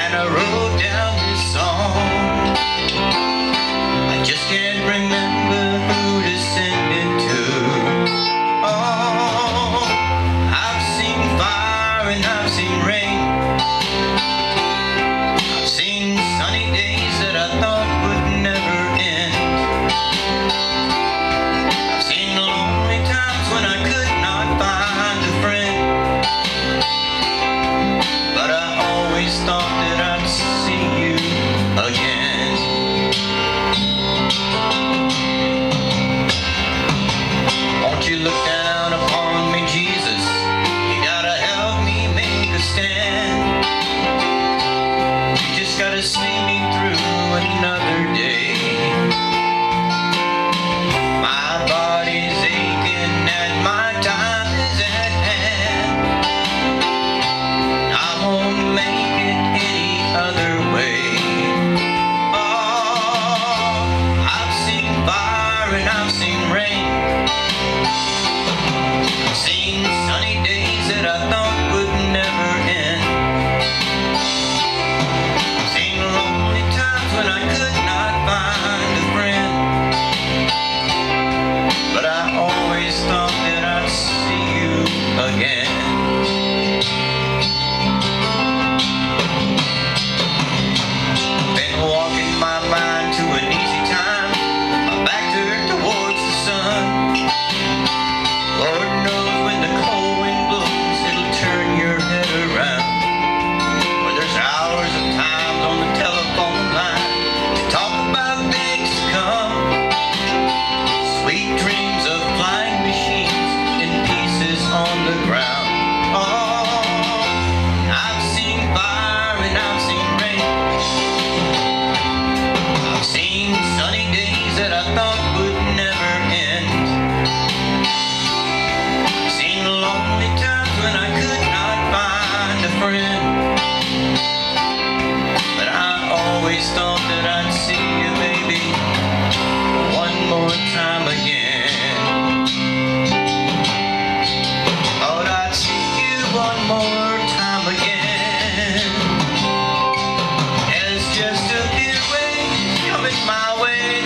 and I wrote down this song. I just can't remember who to send it to. Oh, I've seen fire and I've seen rain. I've seen sunny days that I thought would never end. I've seen lonely times when I could not find a friend, but I always thought that I'd see you again. Won't you look down upon me, Jesus? You gotta help me make a stand. You just gotta see me through another day. My body's aching and my time is at hand. I won't make it any other way. Oh, I've seen fire and I've seen rain. I've seen sunny days that I thought would never end. I've seen lonely times when I could not find a friend, but I always thought that I'd see you again. Been walking my mind to an easy time, my back turned towards the sun. Lord knows when the cold wind blows, it'll turn your head around. Or there's hours of times on the telephone line to talk about things to come. Sweet dreams of flying machines in pieces on the ground. Oh, I've seen fire and I've seen rain. I've seen sunny days that I thought would never end. I've seen lonely times when I could not find a friend, but I always thought that I'd see you, baby, one more time again. Thought I'd see you one more time again. There's just a few ways coming my way